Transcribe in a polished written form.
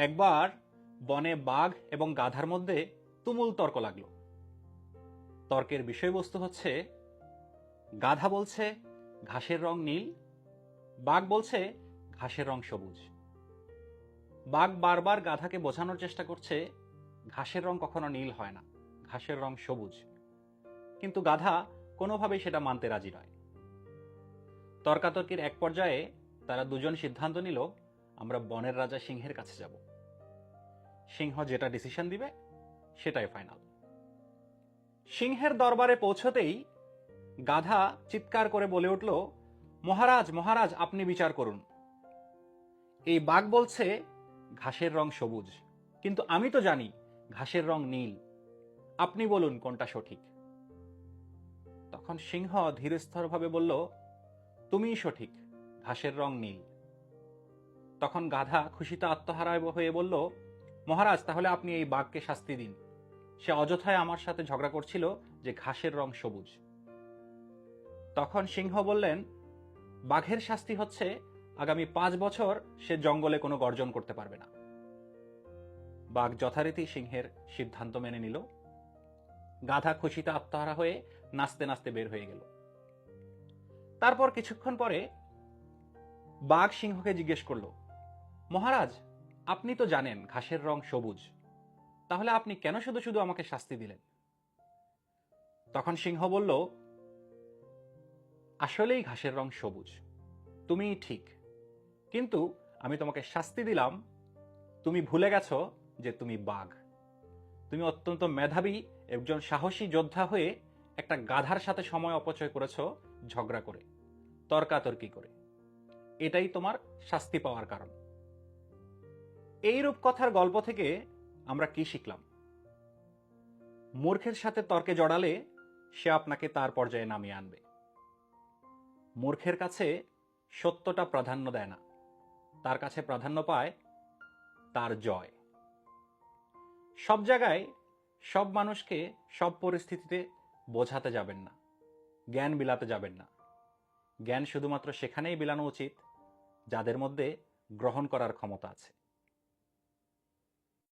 একবার বনে বাঘ এবং গাধার মধ্যে তুমুল তর্ক লাগলো। তর্কের বিষয়বস্তু হচ্ছে, গাধা বলছে ঘাসের রং নীল, বাঘ বলছে ঘাসের রং সবুজ। বাঘ বারবার গাধাকে বোঝানোর চেষ্টা করছে ঘাসের রং কখনো নীল হয় না, ঘাসের রং সবুজ, কিন্তু গাধা কোনোভাবেই সেটা মানতে রাজি নয়। তর্কাতর্কির এক পর্যায়ে তারা দুজন সিদ্ধান্ত নিল, আমরা বনের রাজা সিংহের কাছে যাব, সিংহ যেটা ডিসিশন দিবে সেটাই ফাইনাল। সিংহের দরবারে পৌঁছতেই গাধা চিৎকার করে বলে উঠল, মহারাজ মহারাজ, আপনি বিচার করুন। এই বাঘ বলছে ঘাসের রং সবুজ, কিন্তু আমি তো জানি ঘাসের রং নীল, আপনি বলুন কোনটা সঠিক। তখন সিংহ ধীরস্থিরভাবে বলল, তুমিই সঠিক, ঘাসের রং নীল। তখন গাধা খুশিতে আত্মহারা হয়ে বলল, মহারাজ, তাহলে আপনি এই বাঘকে শাস্তি দিন, সে অযথায় আমার সাথে ঝগড়া করছিল যে ঘাসের রং সবুজ। তখন সিংহ বললেন, বাঘের শাস্তি হচ্ছে আগামী 5 বছর সে জঙ্গলে কোনো গর্জন করতে পারবে না। বাঘ যথারীতি সিংহের সিদ্ধান্ত মেনে নিল। গাধা খুশিতে আত্মহারা হয়ে নাচতে নাচতে বের হয়ে গেল। তারপর কিছুক্ষণ পরে বাঘ সিংহকে জিজ্ঞেস করল, মহারাজ, আপনি তো জানেন ঘাসের রং সবুজ, তাহলে আপনি কেন শুধু শুধু আমাকে শাস্তি দিলেন? তখন সিংহ বলল, আসলেই ঘাসের রং সবুজ, তুমিই ঠিক, কিন্তু আমি তোমাকে শাস্তি দিলাম, তুমি ভুলে গেছো যে তুমি বাঘ। তুমি অত্যন্ত মেধাবী একজন সাহসী যোদ্ধা হয়ে একটা গাধার সাথে সময় অপচয় করেছো, ঝগড়া করে, তর্কাতর্কি করে। এটাই তোমার শাস্তি পাওয়ার কারণ। এই রূপকথার গল্প থেকে আমরা কি শিখলাম? মূর্খের সাথে তর্কে জড়ালে সে আপনাকে তার পর্যায়ে নামিয়ে আনবে। মূর্খের কাছে সত্যটা প্রাধান্য দেয় না, তার কাছে প্রাধান্য পায় তার জয়। সব জায়গায় সব মানুষকে সব পরিস্থিতিতে বোঝাতে যাবেন না, জ্ঞান বিলাতে যাবেন না। জ্ঞান শুধুমাত্র সেখানেই বিলানো উচিত যাদের মধ্যে গ্রহণ করার ক্ষমতা আছে।